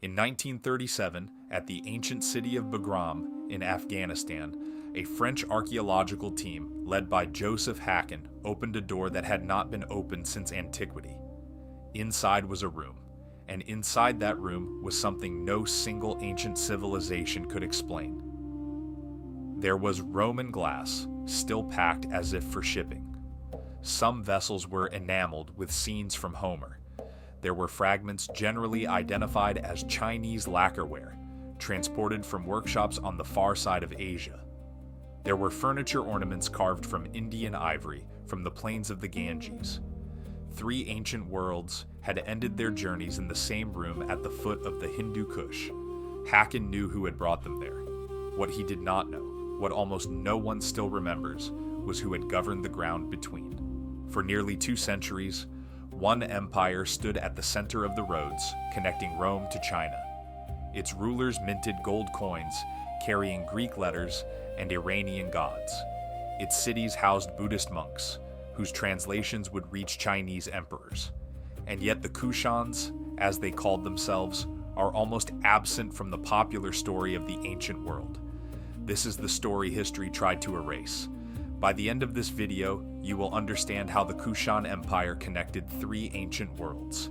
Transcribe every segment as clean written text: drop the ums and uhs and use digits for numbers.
In 1937, at the ancient city of Begram in Afghanistan, a French archaeological team led by Joseph Hacken opened a door that had not been opened since antiquity. Inside was a room, and inside that room was something no single ancient civilization could explain. There was Roman glass, still packed as if for shipping. Some vessels were enameled with scenes from Homer. There were fragments generally identified as Chinese lacquerware, transported from workshops on the far side of Asia. There were furniture ornaments carved from Indian ivory from the plains of the Ganges. 3 ancient worlds had ended their journeys in the same room at the foot of the Hindu Kush. Hacken knew who had brought them there. What he did not know, what almost no one still remembers, was who had governed the ground between. For nearly 2 centuries, one empire stood at the center of the roads connecting Rome to China. Its rulers minted gold coins carrying Greek letters and Iranian gods. Its cities housed Buddhist monks, whose translations would reach Chinese emperors. And yet the Kushans, as they called themselves, are almost absent from the popular story of the ancient world. This is the story history tried to erase. By the end of this video, you will understand how the Kushan Empire connected 3 ancient worlds.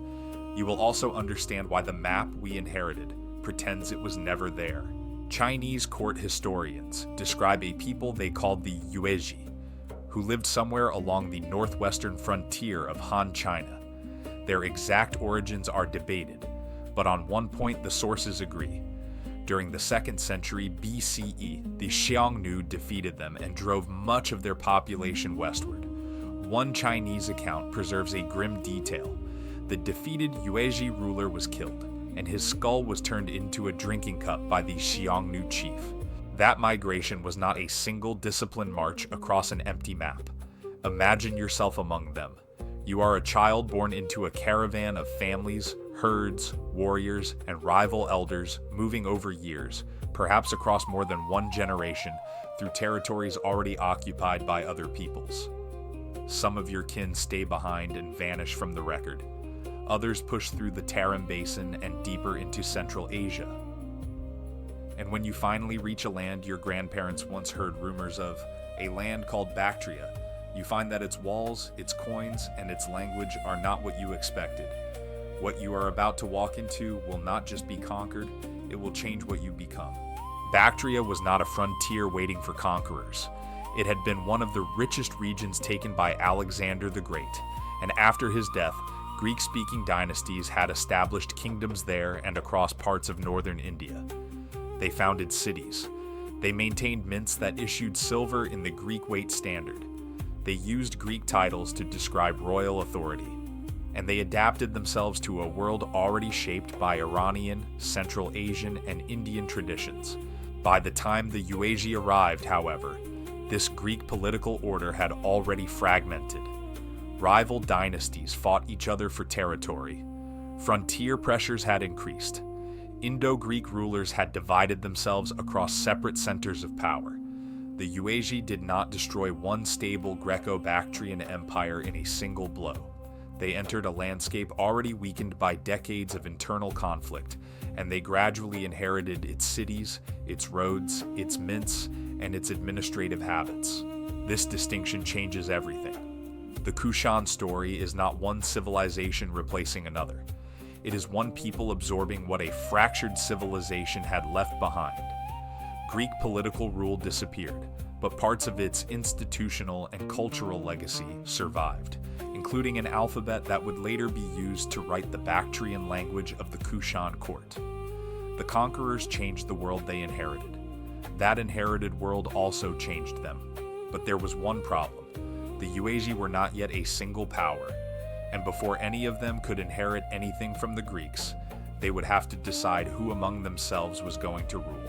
You will also understand why the map we inherited pretends it was never there. Chinese court historians describe a people they called the Yuezhi, who lived somewhere along the northwestern frontier of Han China. Their exact origins are debated, but on one point the sources agree. During the 2nd century BCE, the Xiongnu defeated them and drove much of their population westward. One Chinese account preserves a grim detail. The defeated Yuezhi ruler was killed, and his skull was turned into a drinking cup by the Xiongnu chief. That migration was not a single disciplined march across an empty map. Imagine yourself among them. You are a child born into a caravan of families, herds, warriors, and rival elders moving over years, perhaps across more than 1 generation, through territories already occupied by other peoples. Some of your kin stay behind and vanish from the record. Others push through the Tarim Basin and deeper into Central Asia. And when you finally reach a land your grandparents once heard rumors of, a land called Bactria, you find that its walls, its coins, and its language are not what you expected. What you are about to walk into will not just be conquered, it will change what you become. Bactria was not a frontier waiting for conquerors. It had been one of the richest regions taken by Alexander the Great, and after his death, Greek-speaking dynasties had established kingdoms there and across parts of northern India. They founded cities. They maintained mints that issued silver in the Greek weight standard. They used Greek titles to describe royal authority. And they adapted themselves to a world already shaped by Iranian, Central Asian, and Indian traditions. By the time the Yuezhi arrived, however, this Greek political order had already fragmented. Rival dynasties fought each other for territory. Frontier pressures had increased. Indo-Greek rulers had divided themselves across separate centers of power. The Yuezhi did not destroy one stable Greco-Bactrian empire in a single blow. They entered a landscape already weakened by decades of internal conflict, and they gradually inherited its cities, its roads, its mints, and its administrative habits. This distinction changes everything. The Kushan story is not one civilization replacing another. It is one people absorbing what a fractured civilization had left behind. Greek political rule disappeared, but parts of its institutional and cultural legacy survived, including an alphabet that would later be used to write the Bactrian language of the Kushan court. The conquerors changed the world they inherited. That inherited world also changed them. But there was one problem. The Yuezhi were not yet a single power, and before any of them could inherit anything from the Greeks, they would have to decide who among themselves was going to rule.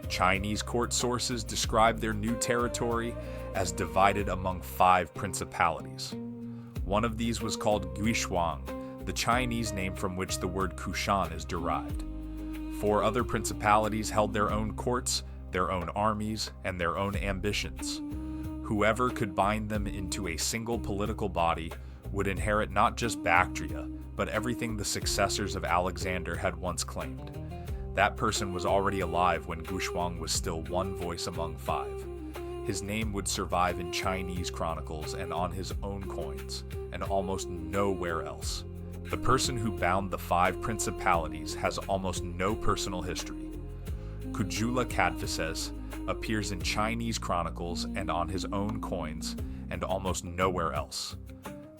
Chinese court sources describe their new territory as divided among 5 principalities. One of these was called Guishuang, the Chinese name from which the word Kushan is derived. 4 other principalities held their own courts, their own armies, and their own ambitions. Whoever could bind them into a single political body would inherit not just Bactria, but everything the successors of Alexander had once claimed. That person was already alive when Guxuang was still one voice among five. His name would survive in Chinese chronicles and on his own coins, and almost nowhere else. The person who bound the five principalities has almost no personal history. Kujula Kadphises appears in Chinese chronicles and on his own coins, and almost nowhere else.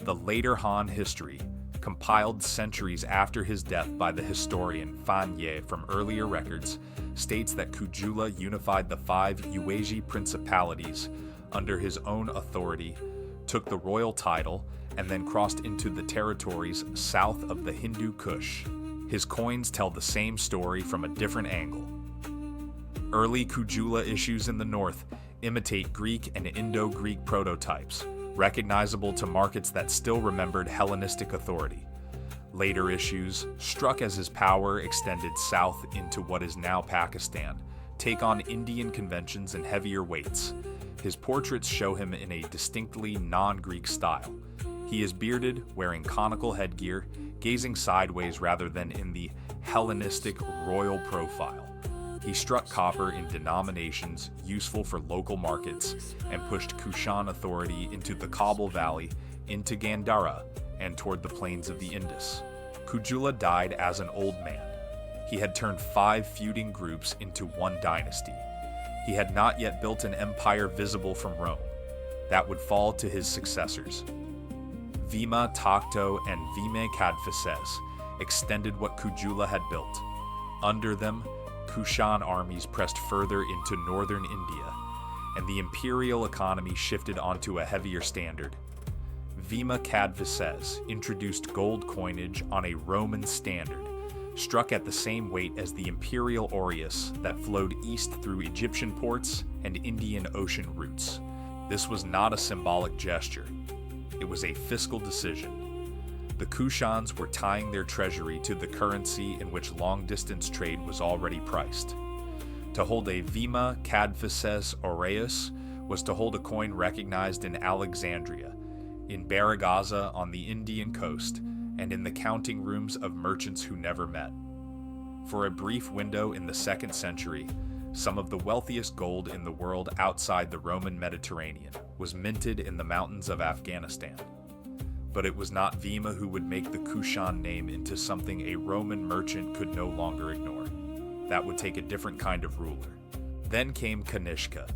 The later Han history, compiled centuries after his death by the historian Fan Ye from earlier records, states that Kujula unified the five Yuezhi principalities under his own authority, took the royal title, and then crossed into the territories south of the Hindu Kush. His coins tell the same story from a different angle. Early Kujula issues in the north imitate Greek and Indo-Greek prototypes, recognizable to markets that still remembered Hellenistic authority. Later issues, struck as his power extended south into what is now Pakistan, take on Indian conventions and heavier weights. His portraits show him in a distinctly non-Greek style. He is bearded, wearing conical headgear, gazing sideways rather than in the Hellenistic royal profile. He struck copper in denominations useful for local markets and pushed Kushan authority into the Kabul Valley, into Gandhara, and toward the plains of the Indus. Kujula died as an old man. He had turned five feuding groups into one dynasty. He had not yet built an empire visible from Rome. That would fall to his successors. Vima Takhto and Vime Kadphises extended what Kujula had built. Under them, Kushan armies pressed further into northern India, and the imperial economy shifted onto a heavier standard. Vima Kadphises introduced gold coinage on a Roman standard, struck at the same weight as the imperial aureus that flowed east through Egyptian ports and Indian Ocean routes. This was not a symbolic gesture. It was a fiscal decision. The Kushans were tying their treasury to the currency in which long-distance trade was already priced. To hold a Vima Kadphises aureus was to hold a coin recognized in Alexandria, in Baragaza on the Indian coast, and in the counting rooms of merchants who never met. For a brief window in the 2nd century, some of the wealthiest gold in the world outside the Roman Mediterranean was minted in the mountains of Afghanistan. But it was not Vima who would make the Kushan name into something a Roman merchant could no longer ignore. That would take a different kind of ruler. Then came Kanishka.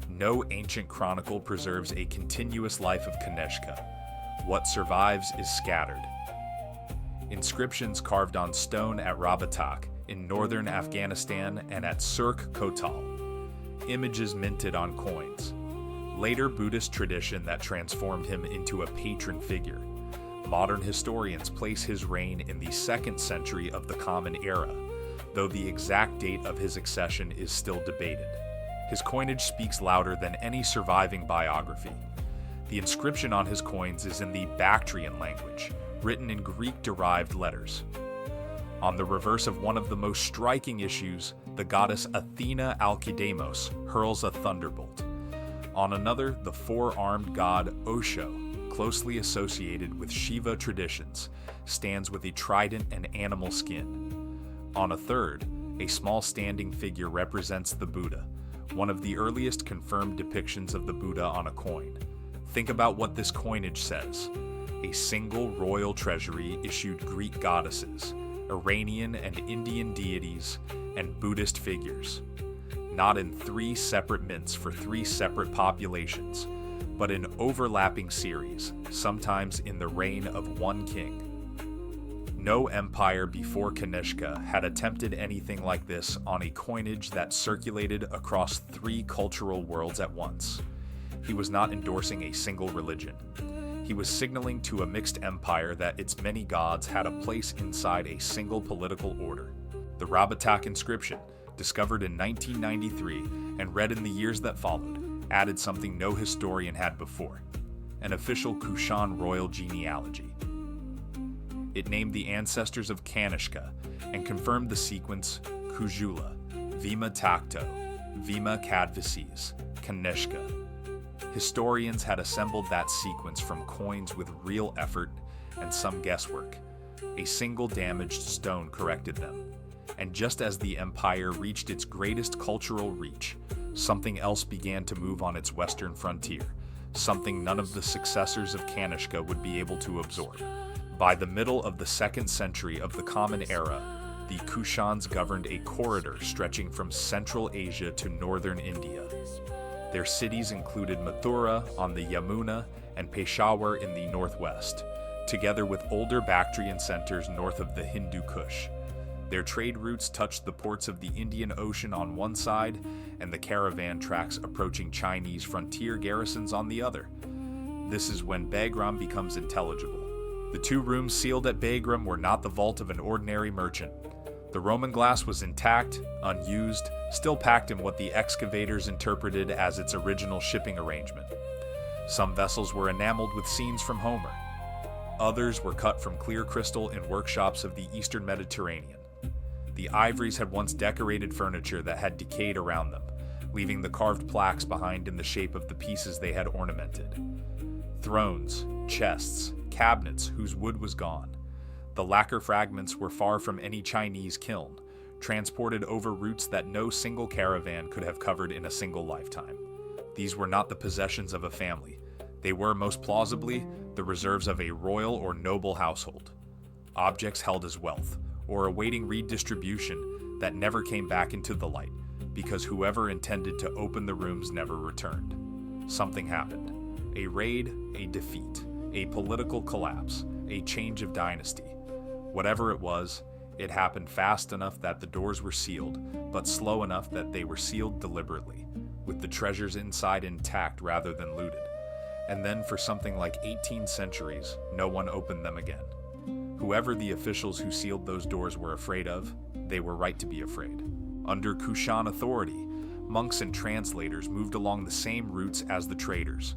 No ancient chronicle preserves a continuous life of Kanishka. What survives is scattered. Inscriptions carved on stone at Rabatak in northern Afghanistan and at Surk Kotal. Images minted on coins. Later Buddhist tradition that transformed him into a patron figure. Modern historians place his reign in the 2nd century of the Common Era, though the exact date of his accession is still debated. His coinage speaks louder than any surviving biography. The inscription on his coins is in the Bactrian language, written in Greek-derived letters. On the reverse of one of the most striking issues, the goddess Athena Alkidamos hurls a thunderbolt. On another, the four-armed god Osho, closely associated with Shiva traditions, stands with a trident and animal skin. On a third, a small standing figure represents the Buddha, one of the earliest confirmed depictions of the Buddha on a coin. Think about what this coinage says. A single royal treasury issued Greek goddesses, Iranian and Indian deities, and Buddhist figures. Not in 3 separate mints for 3 separate populations, but in overlapping series, sometimes in the reign of one king. No empire before Kanishka had attempted anything like this on a coinage that circulated across 3 cultural worlds at once. He was not endorsing a single religion. He was signaling to a mixed empire that its many gods had a place inside a single political order. The Rabatak inscription, discovered in 1993 and read in the years that followed, added something no historian had before: an official Kushan royal genealogy. It named the ancestors of Kanishka and confirmed the sequence Kujula, Vima Takhto, Vima Kadphises, Kanishka. Historians had assembled that sequence from coins with real effort and some guesswork. A single damaged stone corrected them. And just as the empire reached its greatest cultural reach, something else began to move on its western frontier, something none of the successors of Kanishka would be able to absorb. By the middle of the 2nd century of the Common Era, the Kushans governed a corridor stretching from Central Asia to northern India. Their cities included Mathura on the Yamuna and Peshawar in the northwest, together with older Bactrian centers north of the Hindu Kush. Their trade routes touched the ports of the Indian Ocean on one side and the caravan tracks approaching Chinese frontier garrisons on the other. This is when Begram becomes intelligible. The 2 rooms sealed at Begram were not the vault of an ordinary merchant. The Roman glass was intact, unused, still packed in what the excavators interpreted as its original shipping arrangement. Some vessels were enameled with scenes from Homer. Others were cut from clear crystal in workshops of the Eastern Mediterranean. The ivories had once decorated furniture that had decayed around them, leaving the carved plaques behind in the shape of the pieces they had ornamented. Thrones, chests, cabinets whose wood was gone. The lacquer fragments were far from any Chinese kiln, transported over routes that no single caravan could have covered in a single lifetime. These were not the possessions of a family. They were, most plausibly, the reserves of a royal or noble household. Objects held as wealth, or awaiting redistribution that never came back into the light, because whoever intended to open the rooms never returned. Something happened. A raid, a defeat, a political collapse, a change of dynasty. Whatever it was, it happened fast enough that the doors were sealed, but slow enough that they were sealed deliberately, with the treasures inside intact rather than looted. And then for something like 18 centuries, no one opened them again. Whoever the officials who sealed those doors were afraid of, they were right to be afraid. Under Kushan authority, monks and translators moved along the same routes as the traders.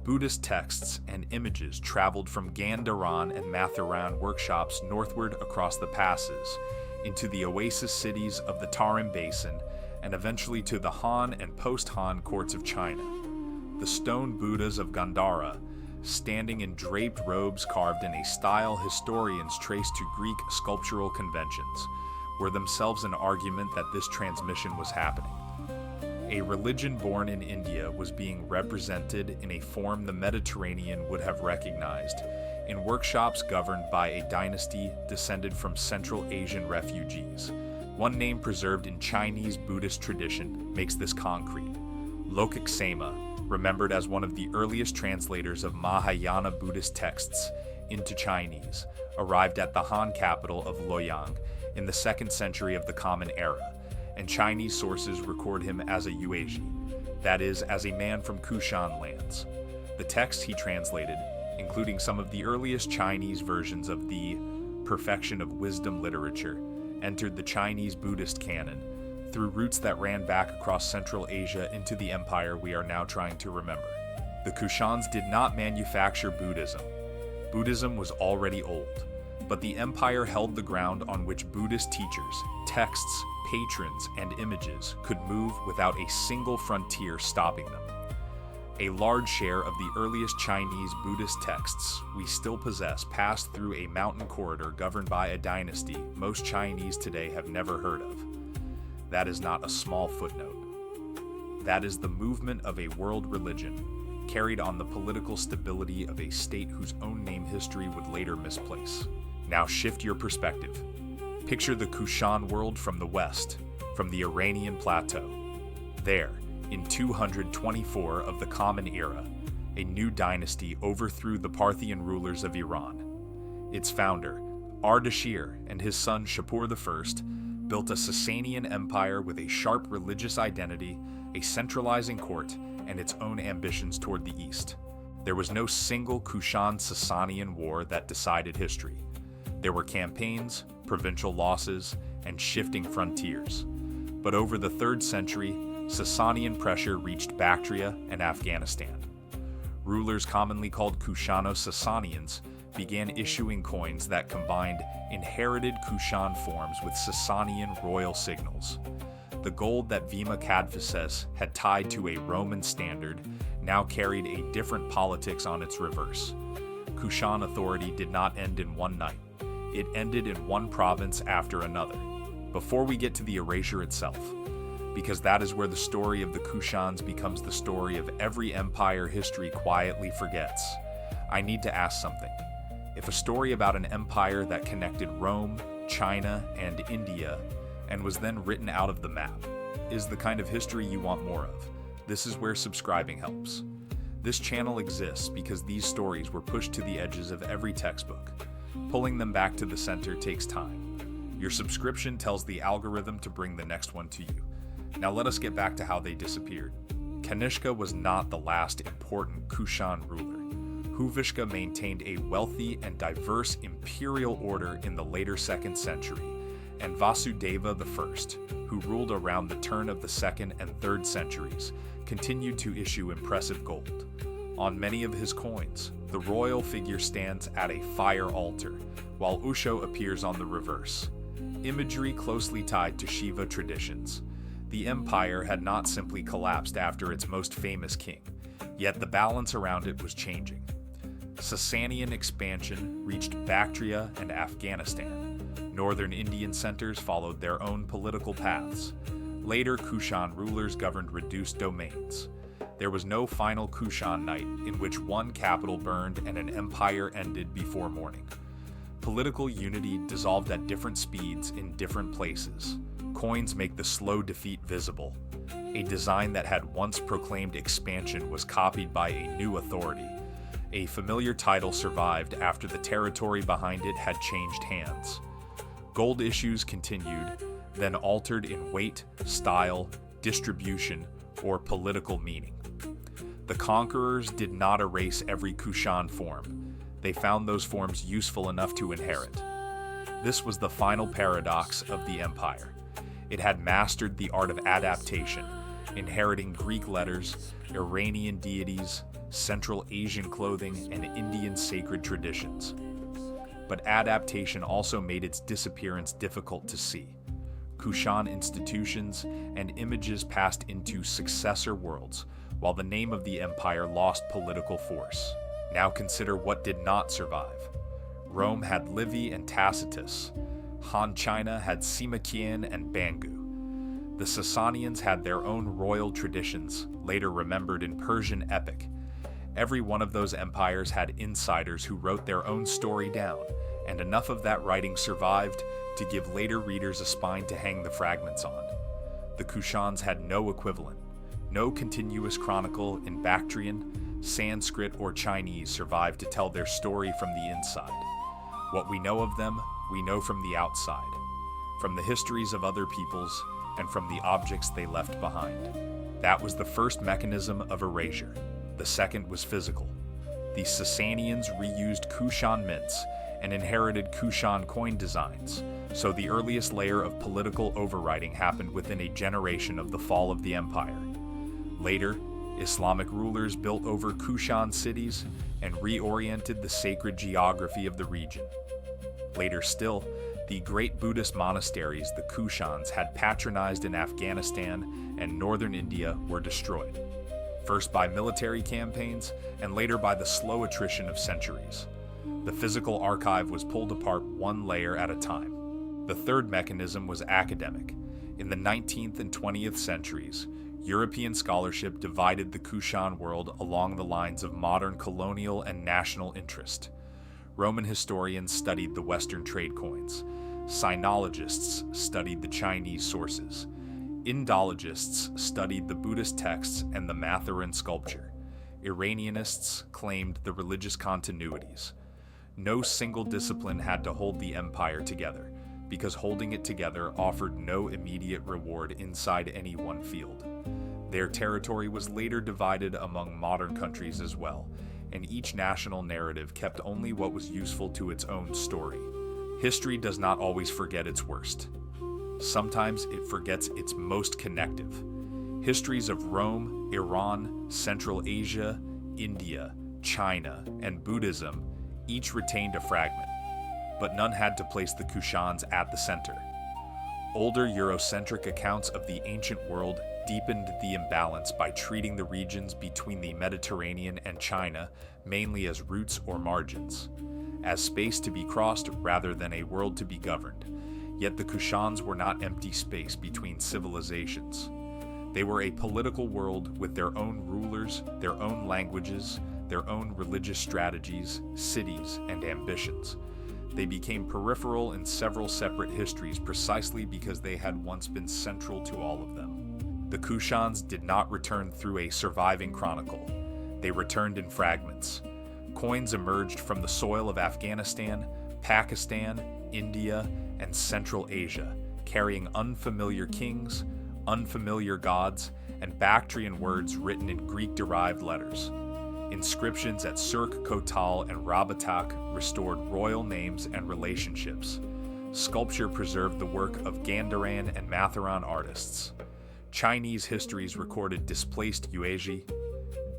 Buddhist texts and images traveled from Gandhara and Mathuran workshops northward across the passes, into the oasis cities of the Tarim Basin, and eventually to the Han and post-Han courts of China. The stone Buddhas of Gandhara, standing in draped robes carved in a style historians trace to Greek sculptural conventions, were themselves an argument that this transmission was happening. A religion born in India was being represented in a form the Mediterranean would have recognized, in workshops governed by a dynasty descended from Central Asian refugees. One name preserved in Chinese Buddhist tradition makes this concrete. Lokaksema, remembered as one of the earliest translators of Mahayana Buddhist texts into Chinese, arrived at the Han capital of Luoyang in the 2nd century of the Common Era, and Chinese sources record him as a Yuezhi, that is, as a man from Kushan lands. The texts he translated, including some of the earliest Chinese versions of the Perfection of Wisdom literature, entered the Chinese Buddhist canon through routes that ran back across Central Asia into the empire we are now trying to remember. The Kushans did not manufacture Buddhism. Buddhism was already old, but the empire held the ground on which Buddhist teachers, texts, patrons, and images could move without a single frontier stopping them. A large share of the earliest Chinese Buddhist texts we still possess passed through a mountain corridor governed by a dynasty most Chinese today have never heard of. That is not a small footnote. That is the movement of a world religion, carried on the political stability of a state whose own name history would later misplace. Now shift your perspective. Picture the Kushan world from the west, from the Iranian plateau. There, in 224 of the Common Era, a new dynasty overthrew the Parthian rulers of Iran. Its founder, Ardashir, and his son Shapur I, built a Sasanian empire with a sharp religious identity, a centralizing court, and its own ambitions toward the east. There was no single Kushan-Sasanian war that decided history. There were campaigns, provincial losses, and shifting frontiers. But over the 3rd century, Sasanian pressure reached Bactria and Afghanistan. Rulers commonly called Kushano-Sasanians began issuing coins that combined inherited Kushan forms with Sasanian royal signals. The gold that Vima Kadphises had tied to a Roman standard now carried a different politics on its reverse. Kushan authority did not end in one night. it ended in one province after another. Before we get to the erasure itself, because that is where the story of the Kushans becomes the story of every empire history quietly forgets, I need to ask something. If a story about an empire that connected Rome, China, and India, and was then written out of the map, is the kind of history you want more of, this is where subscribing helps. This channel exists because these stories were pushed to the edges of every textbook. Pulling them back to the center takes time. Your subscription tells the algorithm to bring the next one to you. Now let us get back to how they disappeared. Kanishka was not the last important Kushan ruler. Huvishka maintained a wealthy and diverse imperial order in the later 2nd century, and Vasudeva I, who ruled around the turn of the 2nd and 3rd centuries, continued to issue impressive gold. On many of his coins, the royal figure stands at a fire altar, while Osho appears on the reverse. Imagery closely tied to Shiva traditions. The empire had not simply collapsed after its most famous king, yet the balance around it was changing. Sasanian expansion reached Bactria and Afghanistan. Northern Indian centers followed their own political paths. Later Kushan rulers governed reduced domains. There was no final Kushan night in which one capital burned and an empire ended before morning. Political unity dissolved at different speeds in different places. Coins make the slow defeat visible. A design that had once proclaimed expansion was copied by a new authority. A familiar title survived after the territory behind it had changed hands. Gold issues continued, then altered in weight, style, distribution, or political meaning. The conquerors did not erase every Kushan form. They found those forms useful enough to inherit. This was the final paradox of the empire. It had mastered the art of adaptation, inheriting Greek letters, Iranian deities, Central Asian clothing, and Indian sacred traditions. But adaptation also made its disappearance difficult to see. Kushan institutions and images passed into successor worlds, while the name of the empire lost political force. Now consider what did not survive. Rome had Livy and Tacitus. Han China had Sima Qian and Bangu. The Sasanians had their own royal traditions, later remembered in Persian epic. Every one of those empires had insiders who wrote their own story down, and enough of that writing survived to give later readers a spine to hang the fragments on. The Kushans had no equivalent. No continuous chronicle in Bactrian, Sanskrit, or Chinese survived to tell their story from the inside. What we know of them, we know from the outside, from the histories of other peoples, and from the objects they left behind. That was the first mechanism of erasure. The second was physical. The Sasanians reused Kushan mints and inherited Kushan coin designs, so the earliest layer of political overwriting happened within a generation of the fall of the empire. Later, Islamic rulers built over Kushan cities and reoriented the sacred geography of the region. Later still, the great Buddhist monasteries the Kushans had patronized in Afghanistan and northern India were destroyed, first by military campaigns and later by the slow attrition of centuries. The physical archive was pulled apart one layer at a time. The third mechanism was academic. In the 19th and 20th centuries, European scholarship divided the Kushan world along the lines of modern colonial and national interest. Roman historians studied the Western trade coins. Sinologists studied the Chinese sources. Indologists studied the Buddhist texts and the Mathurin sculpture. Iranianists claimed the religious continuities. No single discipline had to hold the empire together, because holding it together offered no immediate reward inside any one field. Their territory was later divided among modern countries as well, and each national narrative kept only what was useful to its own story. History does not always forget its worst. Sometimes it forgets its most connective. Histories of Rome, Iran, Central Asia, India, China, and Buddhism each retained a fragment, but none had to place the Kushans at the center. Older Eurocentric accounts of the ancient world deepened the imbalance by treating the regions between the Mediterranean and China mainly as roots or margins. as space to be crossed rather than a world to be governed. Yet the Kushans were not empty space between civilizations. They were a political world with their own rulers, their own languages, their own religious strategies, cities, and ambitions. They became peripheral in several separate histories precisely because they had once been central to all of them. The Kushans did not return through a surviving chronicle. They returned in fragments. Coins emerged from the soil of Afghanistan, Pakistan, India, and Central Asia, carrying unfamiliar kings, unfamiliar gods, and Bactrian words written in Greek-derived letters. Inscriptions at Surk, Kotal, and Rabatak restored royal names and relationships. Sculpture preserved the work of Gandharan and Matharan artists. Chinese histories recorded displaced Yuezhi,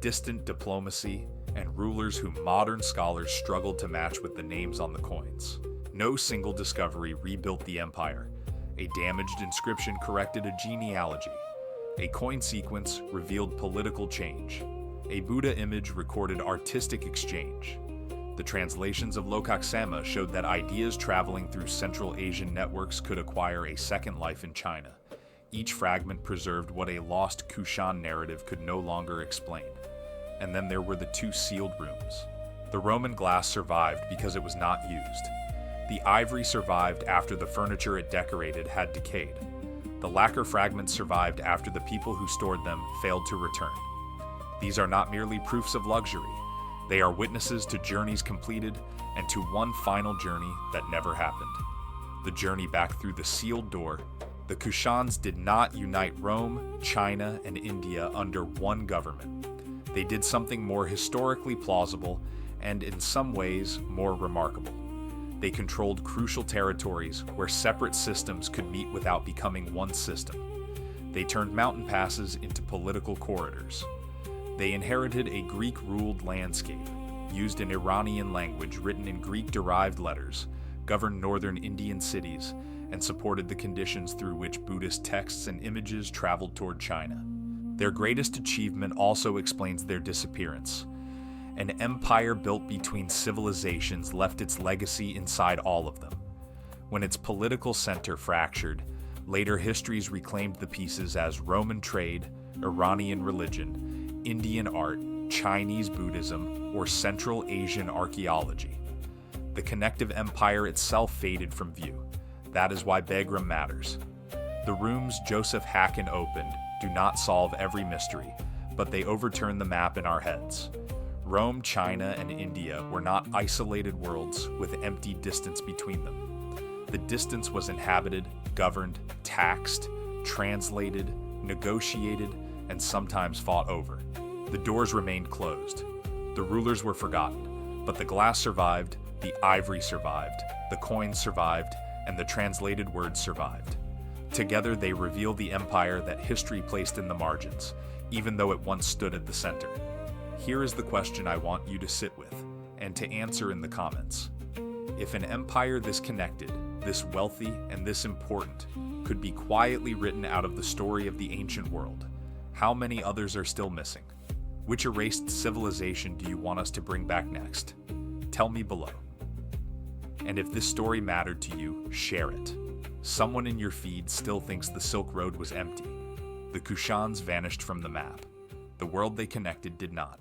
distant diplomacy, and rulers whom modern scholars struggled to match with the names on the coins. No single discovery rebuilt the empire. A damaged inscription corrected a genealogy. A coin sequence revealed political change. A Buddha image recorded artistic exchange. The translations of Lokaksema showed that ideas traveling through Central Asian networks could acquire a second life in China. Each fragment preserved what a lost Kushan narrative could no longer explain. And then there were the two sealed rooms. The Roman glass survived because it was not used. The ivory survived after the furniture it decorated had decayed. The lacquer fragments survived after the people who stored them failed to return. These are not merely proofs of luxury. They are witnesses to journeys completed and to one final journey that never happened. The journey back through the sealed door. The Kushans did not unite Rome, China, and India under one government. They did something more historically plausible and, in some ways, more remarkable. They controlled crucial territories where separate systems could meet without becoming one system. They turned mountain passes into political corridors. They inherited a Greek-ruled landscape, used an Iranian language written in Greek-derived letters, governed northern Indian cities, and supported the conditions through which Buddhist texts and images traveled toward China. Their greatest achievement also explains their disappearance. An empire built between civilizations left its legacy inside all of them. When its political center fractured, later histories reclaimed the pieces as Roman trade, Iranian religion, Indian art, Chinese Buddhism, or Central Asian archaeology. The connective empire itself faded from view. That is why Begram matters. The rooms Joseph Hacken opened do not solve every mystery, but they overturn the map in our heads. Rome, China, and India were not isolated worlds with empty distance between them. The distance was inhabited, governed, taxed, translated, negotiated, and sometimes fought over. The doors remained closed. The rulers were forgotten, but the glass survived, the ivory survived, the coins survived, and the translated words survived. Together they reveal the empire that history placed in the margins, even though it once stood at the center. Here is the question I want you to sit with, and to answer in the comments. If an empire this connected, this wealthy, and this important could be quietly written out of the story of the ancient world, how many others are still missing? Which erased civilization do you want us to bring back next? Tell me below. And if this story mattered to you, share it. Someone in your feed still thinks the Silk Road was empty. The Kushans vanished from the map. The world they connected did not.